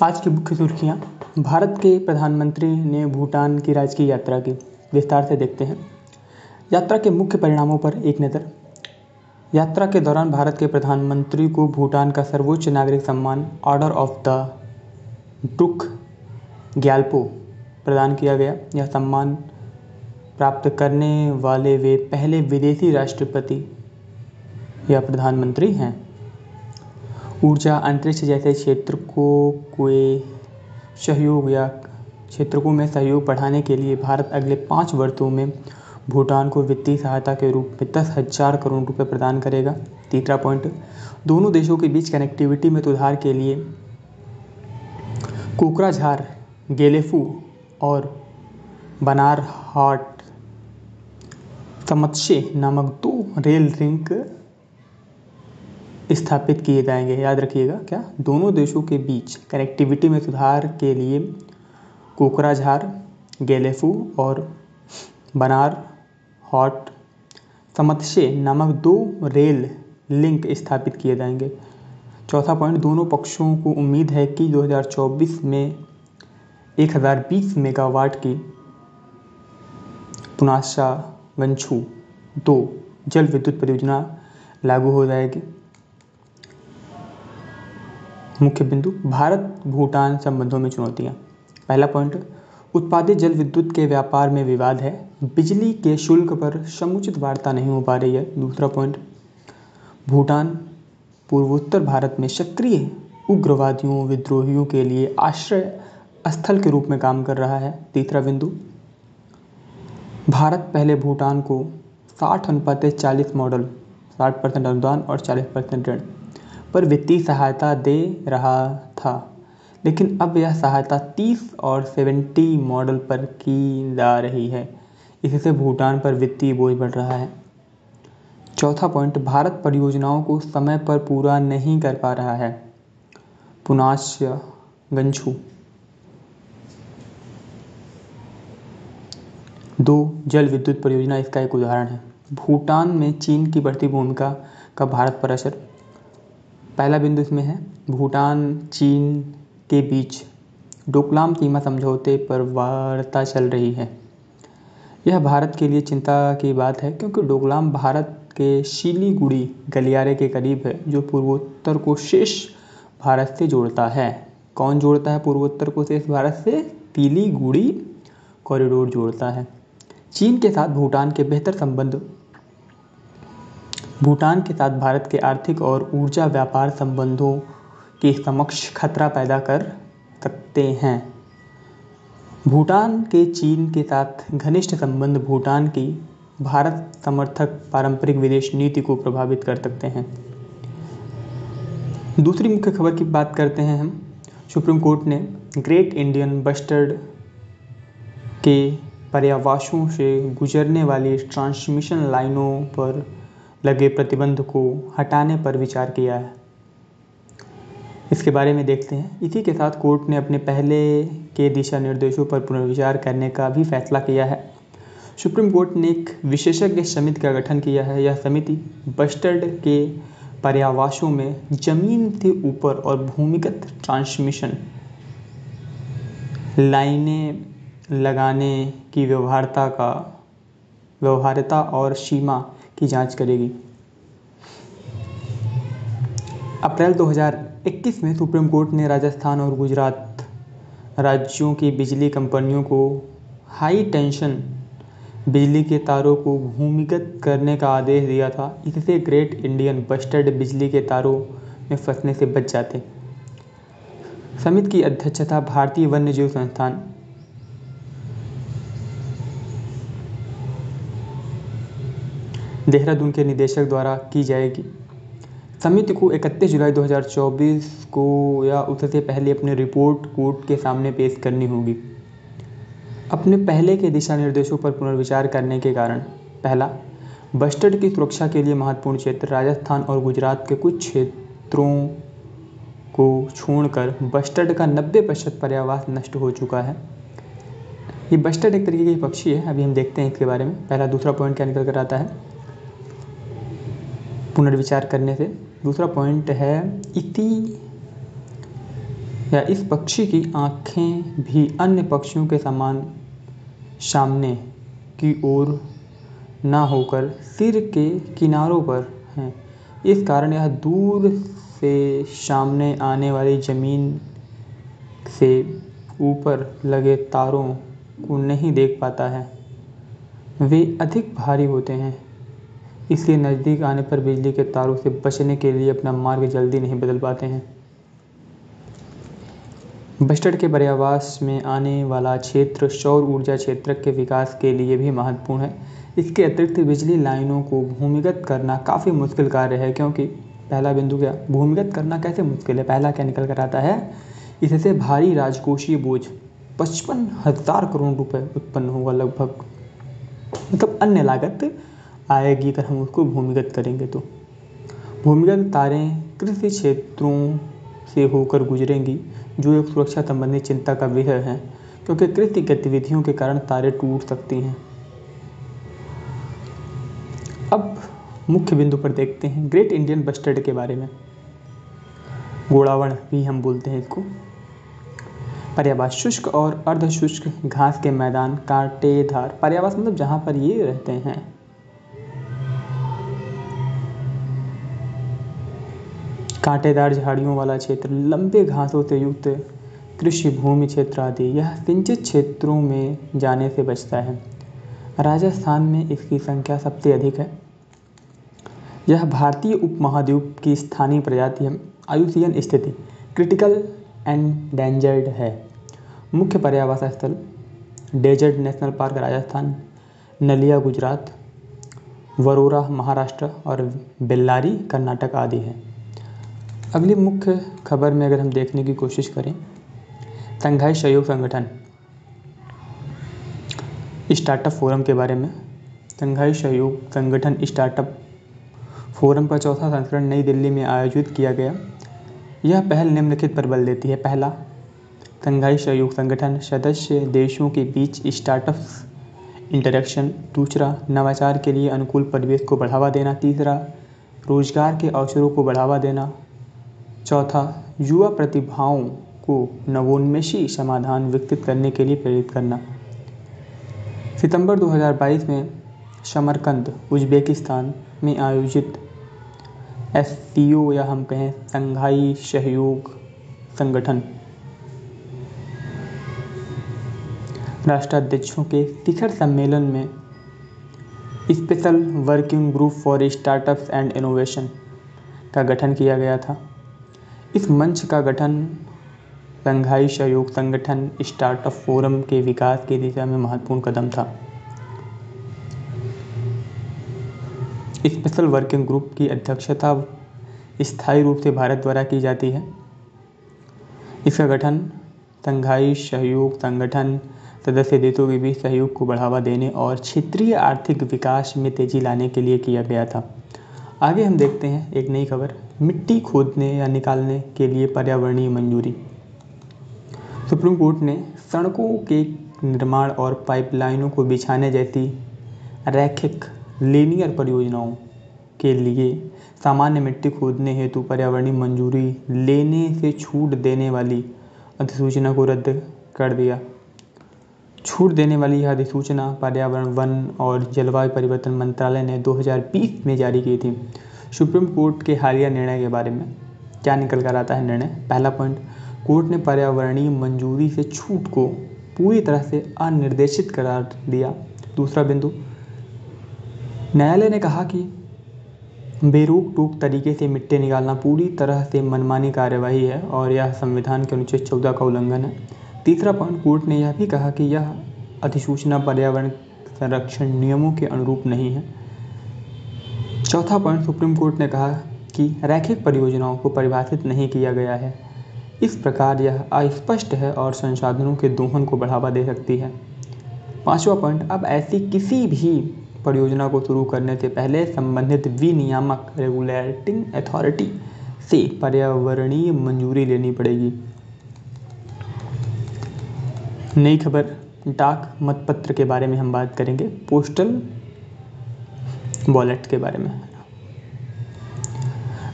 आज की मुख्य सुर्खियाँ। भारत के प्रधानमंत्री ने भूटान की राजकीय यात्रा की, विस्तार से देखते हैं। यात्रा के मुख्य परिणामों पर एक नज़र। यात्रा के दौरान भारत के प्रधानमंत्री को भूटान का सर्वोच्च नागरिक सम्मान order of the Druk Gyalpo प्रदान किया गया। यह सम्मान प्राप्त करने वाले वे पहले विदेशी राष्ट्रपति या प्रधानमंत्री हैं। ऊर्जा, अंतरिक्ष जैसे क्षेत्रों में सहयोग बढ़ाने के लिए भारत अगले 5 वर्षों में भूटान को वित्तीय सहायता के रूप में 10,000 करोड़ रुपए प्रदान करेगा। तीसरा पॉइंट, दोनों देशों के बीच कनेक्टिविटी में सुधार के लिए कोकराझार, गेलेफू और बनारहाट समत्शे नामक 2 रेल लिंक स्थापित किए जाएंगे। याद रखिएगा क्या, दोनों देशों के बीच कनेक्टिविटी में सुधार के लिए कोकराझार, गेलेफू और बनारहाट समत्शे नामक 2 रेल लिंक स्थापित किए जाएंगे। चौथा पॉइंट, दोनों पक्षों को उम्मीद है कि 2024 में 1020 मेगावाट की पुनासा गंछू 2 जल विद्युत परियोजना लागू हो जाएगी। मुख्य बिंदु, भारत भूटान संबंधों में चुनौतियां। पहला पॉइंट, उत्पादित जल विद्युत के व्यापार में विवाद है। बिजली के शुल्क पर समुचित वार्ता नहीं हो पा रही है। दूसरा पॉइंट, भूटान पूर्वोत्तर भारत में सक्रिय उग्रवादियों विद्रोहियों के लिए आश्रय स्थल के रूप में काम कर रहा है। तीसरा बिंदु, भारत पहले भूटान को 60:40 मॉडल 60% अनुदान और 40% ऋण पर वित्तीय सहायता दे रहा था, लेकिन अब यह सहायता 30 और 70 मॉडल पर की जा रही है। इससे भूटान पर वित्तीय बोझ बढ़ रहा है। चौथा पॉइंट, भारत परियोजनाओं को समय पर पूरा नहीं कर पा रहा है। पुनासा गंछू 2 जल विद्युत परियोजना इसका एक उदाहरण है। भूटान में चीन की बढ़ती भूमिका का भारत पर असर। पहला बिंदु इसमें है, भूटान चीन के बीच डोकलाम सीमा समझौते पर वार्ता चल रही है। यह भारत के लिए चिंता की बात है, क्योंकि डोकलाम भारत के सिलीगुड़ी गलियारे के करीब है, जो पूर्वोत्तर को शेष भारत से जोड़ता है। कौन जोड़ता है पूर्वोत्तर को शेष भारत से? सिलीगुड़ी कॉरिडोर जोड़ता है। चीन के साथ भूटान के साथ भारत के आर्थिक और ऊर्जा व्यापार संबंधों के समक्ष खतरा पैदा कर सकते हैं। भूटान के चीन के साथ घनिष्ठ संबंध भूटान की भारत समर्थक पारंपरिक विदेश नीति को प्रभावित कर सकते हैं। दूसरी मुख्य खबर की बात करते हैं हम। सुप्रीम कोर्ट ने ग्रेट इंडियन बस्टर्ड के पर्यावसायों से गुजरने वाली ट्रांसमिशन लाइनों पर लगे प्रतिबंध को हटाने पर विचार किया है। इसके बारे में देखते हैं। इसी के साथ कोर्ट ने अपने पहले के दिशा निर्देशों पर पुनर्विचार करने का भी फैसला किया है। सुप्रीम कोर्ट ने एक विशेषज्ञ समिति का गठन किया है। यह समिति बस्टर्ड के पर्यावसायों में जमीन से ऊपर और भूमिगत ट्रांसमिशन लाइनें लगाने की व्यवहार्यता और सीमा की जांच करेगी। अप्रैल 2021 में सुप्रीम कोर्ट ने राजस्थान और गुजरात राज्यों की बिजली कंपनियों को हाई टेंशन बिजली के तारों को भूमिगत करने का आदेश दिया था। इससे ग्रेट इंडियन बस्टर्ड बिजली के तारों में फंसने से बच जाते। समिति की अध्यक्षता भारतीय वन्यजीव संस्थान देहरादून के निदेशक द्वारा की जाएगी। समिति को 31 जुलाई 2024 को या उससे पहले अपनी रिपोर्ट कोर्ट के सामने पेश करनी होगी। अपने पहले के दिशा निर्देशों पर पुनर्विचार करने के कारण, पहला, बस्टर्ड की सुरक्षा के लिए महत्वपूर्ण क्षेत्र राजस्थान और गुजरात के कुछ क्षेत्रों को छोड़कर बस्टर्ड का 90% पर्यावरण नष्ट हो चुका है। ये बस्टर्ड एक तरीके की पक्षी है, अभी हम देखते हैं इसके बारे में। पहला। दूसरा पॉइंट क्या निकल कर आता है पुनर्विचार करने से? दूसरा पॉइंट है, इसी या इस पक्षी की आँखें भी अन्य पक्षियों के समान सामने की ओर ना होकर सिर के किनारों पर हैं। इस कारण यह दूर से सामने आने वाली ज़मीन से ऊपर लगे तारों को नहीं देख पाता है। वे अधिक भारी होते हैं, इसलिए नज़दीक आने पर बिजली के तारों से बचने के लिए अपना मार्ग जल्दी नहीं बदल पाते हैं। बस्टर्ड के पर्यावरण में आने वाला क्षेत्र सौर ऊर्जा क्षेत्र के विकास के लिए भी महत्वपूर्ण है। इसके अतिरिक्त बिजली लाइनों को भूमिगत करना काफ़ी मुश्किल कार्य है, क्योंकि पहला बिंदु क्या, भूमिगत करना कैसे मुश्किल है। पहला क्या निकल कर आता है, इससे भारी राजकोषीय बोझ 55,000 करोड़ रुपए उत्पन्न होगा लगभग, मतलब अन्य लागत आएगी अगर हम उसको भूमिगत करेंगे तो। भूमिगत तारें कृषि क्षेत्रों से होकर गुजरेंगी, जो एक सुरक्षा संबंधी चिंता का विषय है, क्योंकि कृषि गतिविधियों के कारण तारें टूट सकती हैं। अब मुख्य बिंदु पर देखते हैं ग्रेट इंडियन बस्टर्ड के बारे में। गोड़ावण भी हम बोलते हैं इसको। पर्यावरण शुष्क और अर्ध शुष्क घास के मैदान, कांटेदार पर्यावरण मतलब जहाँ पर ये रहते हैं। कांटेदार झाड़ियों वाला क्षेत्र, लंबे घासों से युक्त कृषि भूमि क्षेत्र आदि, यह सिंचित क्षेत्रों में जाने से बचता है। राजस्थान में इसकी संख्या सबसे अधिक है। यह भारतीय उपमहाद्वीप की स्थानीय प्रजाति है। आयुसीएन स्थिति क्रिटिकल एंडेंजर्ड है। मुख्य पर्यावरण स्थल डेजर्ट नेशनल पार्क राजस्थान, नलिया गुजरात, वरोरा महाराष्ट्र और बेल्लारी कर्नाटक आदि है। अगली मुख्य खबर में अगर हम देखने की कोशिश करें, शंघाई सहयोग संगठन स्टार्टअप फोरम के बारे में। शंघाई सहयोग संगठन स्टार्टअप फोरम का चौथा संस्करण नई दिल्ली में आयोजित किया गया। यह पहल निम्नलिखित पर बल देती है। पहला, शंघाई सहयोग संगठन सदस्य देशों के बीच स्टार्टअप्स इंटरेक्शन। दूसरा, नवाचार के लिए अनुकूल परिवेश को बढ़ावा देना। तीसरा, रोजगार के अवसरों को बढ़ावा देना। चौथा, युवा प्रतिभाओं को नवोन्मेषी समाधान विकसित करने के लिए प्रेरित करना। सितंबर 2022 में समरकंद, उज़्बेकिस्तान में आयोजित एससीओ या हम कहें शंघाई सहयोग संगठन राष्ट्राध्यक्षों के शिखर सम्मेलन में special working group for startups and innovation का गठन किया गया था। इस मंच का गठन शंघाई सहयोग संगठन स्टार्टअप फोरम के विकास की दिशा में महत्वपूर्ण कदम था। स्पेशल वर्किंग ग्रुप की अध्यक्षता स्थायी रूप से भारत द्वारा की जाती है। इसका गठन शंघाई सहयोग संगठन सदस्य देशों के बीच सहयोग को बढ़ावा देने और क्षेत्रीय आर्थिक विकास में तेजी लाने के लिए किया गया था। आगे हम देखते हैं एक नई खबर, मिट्टी खोदने या निकालने के लिए पर्यावरणीय मंजूरी। सुप्रीम कोर्ट ने सड़कों के निर्माण और पाइपलाइनों को बिछाने जैसी रैखिक लीनियर परियोजनाओं के लिए सामान्य मिट्टी खोदने हेतु पर्यावरणीय मंजूरी लेने से छूट देने वाली अधिसूचना को रद्द कर दिया। छूट देने वाली यह अधिसूचना पर्यावरण, वन और जलवायु परिवर्तन मंत्रालय ने 2020 में जारी की थी। सुप्रीम कोर्ट के हालिया निर्णय के बारे में क्या निकल कर आता है निर्णय। पहला पॉइंट, कोर्ट ने पर्यावरणीय मंजूरी से छूट को पूरी तरह से अनिर्देशित करार दिया। दूसरा बिंदु, न्यायालय ने कहा कि बेरोक टोक तरीके से मिट्टी निकालना पूरी तरह से मनमानी कार्यवाही है और यह संविधान के अनुच्छेद 14 का उल्लंघन है। तीसरा पॉइंट, कोर्ट ने यह भी कहा कि यह अधिसूचना पर्यावरण संरक्षण नियमों के अनुरूप नहीं है। चौथा पॉइंट, सुप्रीम कोर्ट ने कहा कि रैखिक परियोजनाओं को परिभाषित नहीं किया गया है, इस प्रकार यह अस्पष्ट है और संसाधनों के दोहन को बढ़ावा दे सकती है। पांचवा पॉइंट, अब ऐसी किसी भी परियोजना को शुरू करने से पहले संबंधित विनियामक रेगुलेटिंग अथॉरिटी से पर्यावरणीय मंजूरी लेनी पड़ेगी। नई खबर, डाक मतपत्र के बारे में हम बात करेंगे, पोस्टल वॉलेट के बारे में।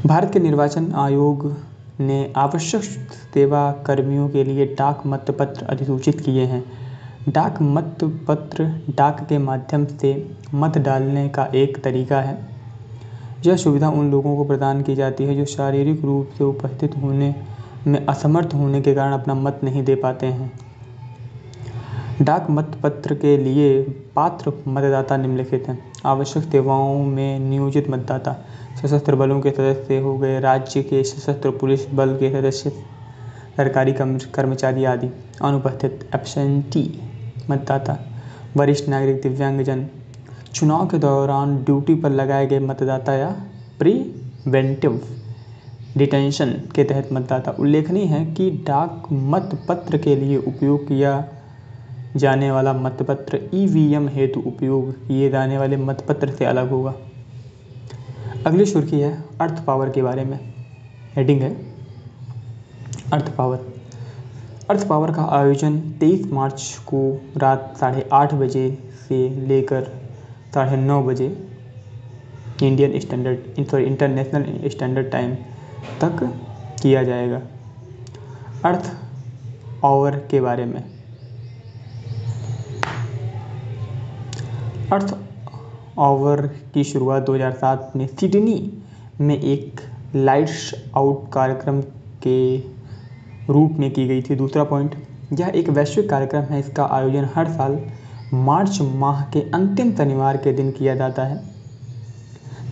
भारत के निर्वाचन आयोग ने आवश्यक सेवा कर्मियों के लिए डाक मतपत्र अधिसूचित किए हैं। डाक मतपत्र डाक के माध्यम से मत डालने का एक तरीका है। यह सुविधा उन लोगों को प्रदान की जाती है जो शारीरिक रूप से उपस्थित होने में असमर्थ होने के कारण अपना मत नहीं दे पाते हैं। डाक मतपत्र के लिए पात्र मतदाता निम्नलिखित हैं। आवश्यक सेवाओं में नियोजित मतदाता, सशस्त्र बलों के सदस्य हो गए, राज्य के सशस्त्र पुलिस बल के सदस्य, सरकारी कर्मचारी आदि। अनुपस्थित एब्सेंटी मतदाता, वरिष्ठ नागरिक, दिव्यांगजन, चुनाव के दौरान ड्यूटी पर लगाए गए मतदाता या प्रिवेंटिव डिटेंशन के तहत मतदाता। उल्लेखनीय है कि डाक मतपत्र के लिए उपयोग किया जाने वाला मतपत्र ईवीएम हेतु उपयोग किए जाने वाले मतपत्र से अलग होगा। अगली सुर्खी है अर्थ पावर के बारे में। हेडिंग है अर्थ पावर। अर्थ पावर का आयोजन 23 मार्च को रात 8:30 बजे से लेकर 9:30 बजे इंटरनेशनल स्टैंडर्ड टाइम तक किया जाएगा। अर्थ आवर के बारे में। अर्थ आवर की शुरुआत 2007 में सिडनी में एक लाइट्स आउट कार्यक्रम के रूप में की गई थी। दूसरा पॉइंट, यह एक वैश्विक कार्यक्रम है। इसका आयोजन हर साल मार्च माह के अंतिम शनिवार के दिन किया जाता है।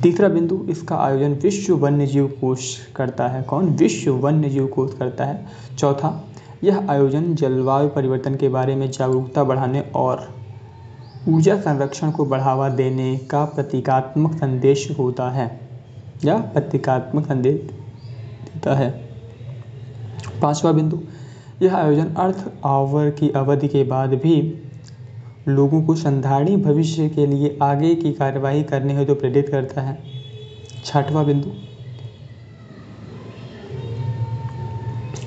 तीसरा बिंदु, इसका आयोजन विश्व वन्यजीव कोष करता है। कौन? विश्व वन्यजीव कोष करता है। चौथा, यह आयोजन जलवायु परिवर्तन के बारे में जागरूकता बढ़ाने और ऊर्जा संरक्षण को बढ़ावा देने का प्रतीकात्मक संदेश होता है या प्रतीकात्मक संदेश देता है। पांचवा बिंदु, यह आयोजन अर्थ आवर की अवधि के बाद भी लोगों को संधारणीय भविष्य के लिए आगे की कार्यवाही करने हेतु प्रेरित करता है। छठवां बिंदु,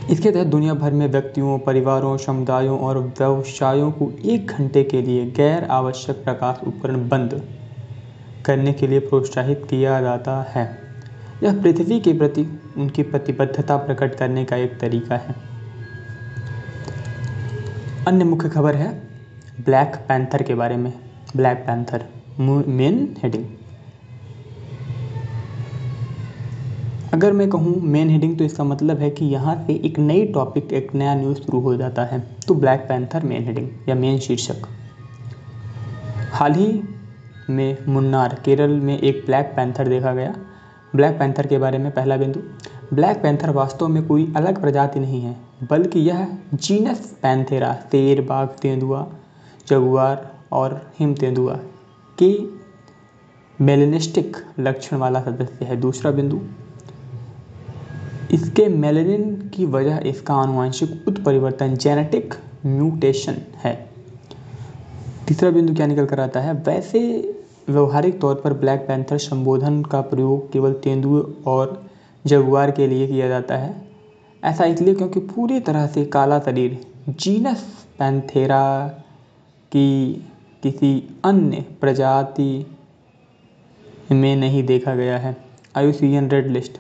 इसके तहत दुनिया भर में व्यक्तियों, परिवारों, समुदायों और व्यवसायों को 1 घंटे के लिए गैर आवश्यक प्रकाश उपकरण बंद करने के लिए प्रोत्साहित किया जाता है। यह पृथ्वी के प्रति उनकी प्रतिबद्धता प्रकट करने का एक तरीका है। अन्य मुख्य खबर है ब्लैक पैंथर के बारे में। Black panther main heading. अगर मैं कहूँ मेन हेडिंग तो इसका मतलब है कि यहाँ से एक नई टॉपिक, एक नया न्यूज़ शुरू हो जाता है। तो ब्लैक पैंथर मेन हेडिंग या मेन शीर्षक। हाल ही में मुन्नार, केरल में एक ब्लैक पैंथर देखा गया। ब्लैक पैंथर के बारे में पहला बिंदु, ब्लैक पैंथर वास्तव में कोई अलग प्रजाति नहीं है, बल्कि यह जीनस पैंथेरा, शेर, बाघ, तेंदुआ, जगुआर और हिम तेंदुआ के मेलेनिस्टिक लक्षण वाला सदस्य है। दूसरा बिंदु, इसके मेलेनिन की वजह इसका आनुवंशिक उत्परिवर्तन, जेनेटिक म्यूटेशन है। तीसरा बिंदु क्या निकल कर आता है? वैसे व्यवहारिक तौर पर ब्लैक पैंथर संबोधन का प्रयोग केवल तेंदुए और जगुआर के लिए किया जाता है। ऐसा इसलिए क्योंकि पूरी तरह से काला शरीर जीनस पैंथेरा की किसी अन्य प्रजाति में नहीं देखा गया है। IUCN red list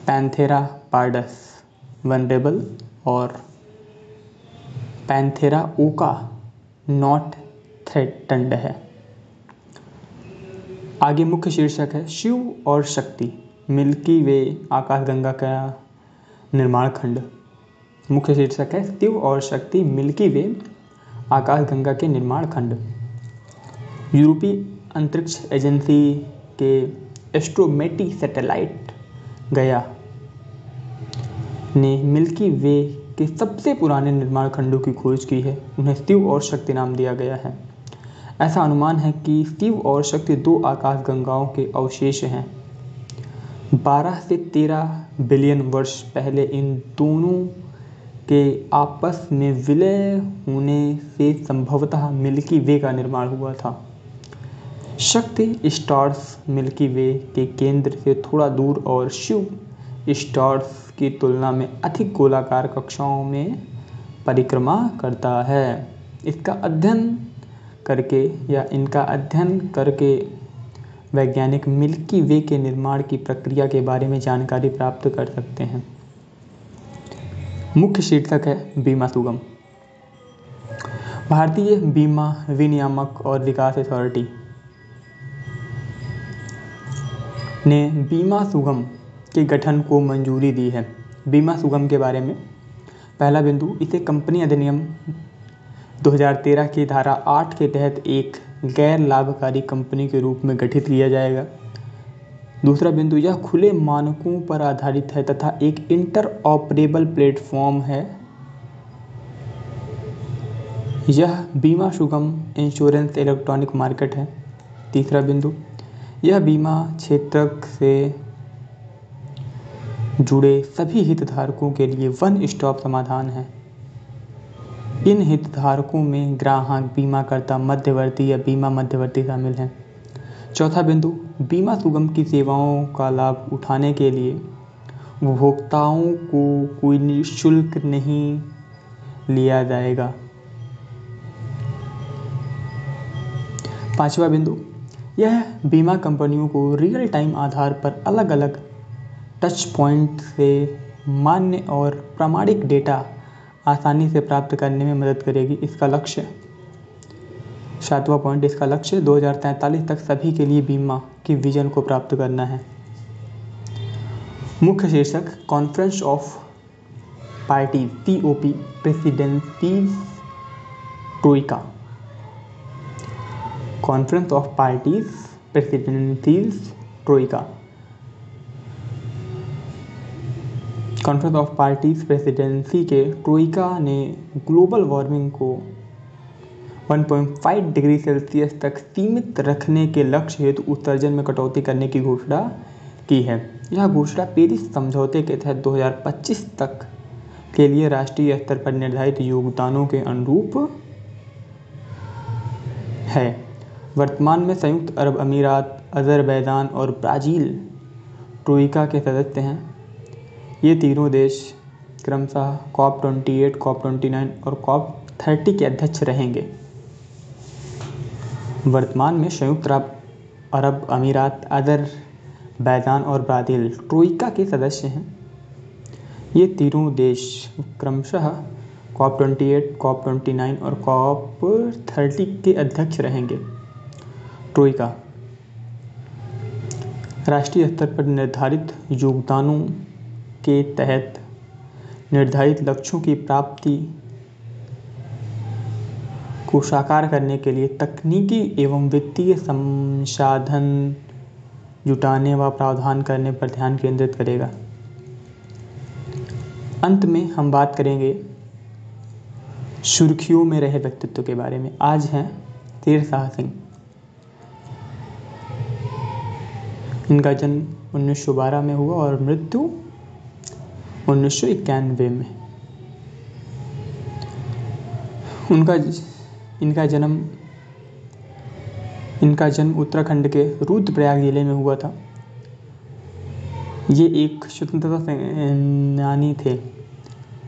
Panthera pardus vulnerable और पैंथेरा ओका नॉट थ्रेटन्ड है। आगे मुख्य शीर्षक है शिव और शक्ति, मिल्की वे आकाशगंगा का निर्माण खंड। मुख्य शीर्षक है शिव और शक्ति, मिल्की वे आकाशगंगा के निर्माण खंड। यूरोपीय अंतरिक्ष एजेंसी के एस्ट्रोमेटी सैटेलाइट गया ने मिल्की वे के सबसे पुराने निर्माण खंडों की खोज की है। उन्हें शिव और शक्ति नाम दिया गया है। ऐसा अनुमान है कि शिव और शक्ति 2 आकाशगंगाओं के अवशेष हैं। 12 से 13 बिलियन वर्ष पहले इन दोनों के आपस में विलय होने से संभवतः मिल्की वे का निर्माण हुआ था। शक्ति स्टार्स मिल्की वे के केंद्र से थोड़ा दूर और शिव स्टार्स की तुलना में अधिक गोलाकार कक्षाओं में परिक्रमा करता है। इनका अध्ययन करके वैज्ञानिक मिल्की वे के निर्माण की प्रक्रिया के बारे में जानकारी प्राप्त कर सकते हैं। मुख्य शीर्षक है बीमा सुगम। भारतीय बीमा विनियामक और विकास अथॉरिटी ने बीमा सुगम के गठन को मंजूरी दी है। बीमा सुगम के बारे में पहला बिंदु, इसे कंपनी अधिनियम 2013 की धारा 8 के तहत एक गैर लाभकारी कंपनी के रूप में गठित किया जाएगा। दूसरा बिंदु, यह खुले मानकों पर आधारित है तथा एक इंटरऑपरेबल प्लेटफॉर्म है। यह बीमा सुगम इंश्योरेंस इलेक्ट्रॉनिक मार्केट है। तीसरा बिंदु, यह बीमा क्षेत्र से जुड़े सभी हितधारकों के लिए वन स्टॉप समाधान है। इन हितधारकों में ग्राहक, बीमाकर्ता, मध्यवर्ती या बीमा मध्यवर्ती शामिल हैं। चौथा बिंदु, बीमा सुगम की सेवाओं का लाभ उठाने के लिए उपभोक्ताओं को कोई निःशुल्क नहीं लिया जाएगा। पांचवा बिंदु, यह बीमा कंपनियों को रियल टाइम आधार पर अलग अलग टच पॉइंट से मान्य और प्रामाणिक डेटा आसानी से प्राप्त करने में मदद करेगी। इसका लक्ष्य, सातवां पॉइंट, इसका लक्ष्य 2043 तक सभी के लिए बीमा की विजन को प्राप्त करना है। मुख्य शीर्षक, conference of parties COP presidencies Troikaa. Conference of parties presidencies Troikaa. Conference of parties presidency के ट्रोइका ने ग्लोबल वार्मिंग को 1.5 डिग्री सेल्सियस तक सीमित रखने के लक्ष्य हेतु उत्सर्जन में कटौती करने की घोषणा की है। यह घोषणा पेरिस समझौते के तहत 2025 तक के लिए राष्ट्रीय स्तर पर निर्धारित योगदानों के अनुरूप है। वर्तमान में संयुक्त अरब अमीरात, अज़रबैजान और ब्राज़ील ट्रोइका के सदस्य हैं। ये तीनों देश क्रमशः COP28, COP29 और COP30 के अध्यक्ष रहेंगे। वर्तमान में संयुक्त अरब अमीरात, अज़रबैजान और ब्राज़ील ट्रोइका के सदस्य हैं। ये तीनों देश क्रमशः COP28, COP29 और COP30 के अध्यक्ष रहेंगे। ट्रोइका राष्ट्रीय स्तर पर निर्धारित योगदानों के तहत निर्धारित लक्ष्यों की प्राप्ति को साकार करने के लिए तकनीकी एवं वित्तीय संसाधन जुटाने व प्रावधान करने पर ध्यान केंद्रित करेगा। अंत में हम बात करेंगे सुर्खियों में रहे व्यक्तित्व के बारे में। आज हैं शेरशाह सिंह। इनका जन्म 1912 में हुआ और मृत्यु 1991 में। इनका जन्म उत्तराखंड के रुद्रप्रयाग जिले में हुआ था। ये एक स्वतंत्रता सेनानी थे।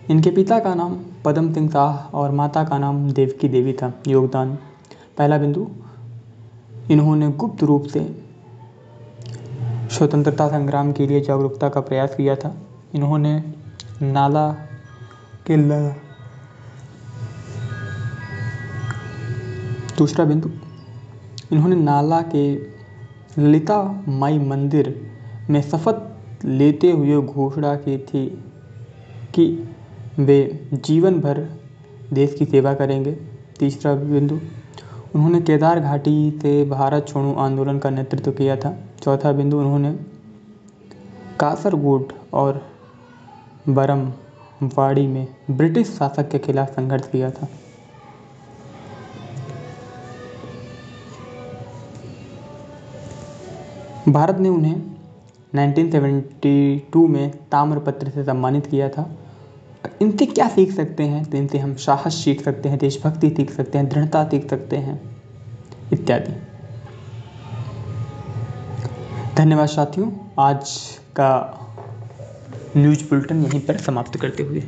इनके पिता का नाम पदम सिंह शाह और माता का नाम देवकी देवी था। योगदान, पहला बिंदु, इन्होंने गुप्त रूप से स्वतंत्रता संग्राम के लिए जागरूकता का प्रयास किया था। इन्होंने नाला के दूसरा बिंदु, इन्होंने नाला के ललिता माई मंदिर में शपथ लेते हुए घोषणा की थी कि वे जीवन भर देश की सेवा करेंगे। तीसरा बिंदु, उन्होंने केदार घाटी से भारत छोड़ो आंदोलन का नेतृत्व किया था। चौथा बिंदु, उन्होंने कासरगोड और बरमवाड़ी में ब्रिटिश शासक के खिलाफ संघर्ष किया था। भारत ने उन्हें 1972 में ताम्रपत्र से सम्मानित किया था। इनसे क्या सीख सकते हैं? तो इनसे हम साहस सीख सकते हैं, देशभक्ति सीख सकते हैं, दृढ़ता सीख सकते हैं इत्यादि। धन्यवाद साथियों। आज का न्यूज़ बुलेटिन यहीं पर समाप्त करते हुए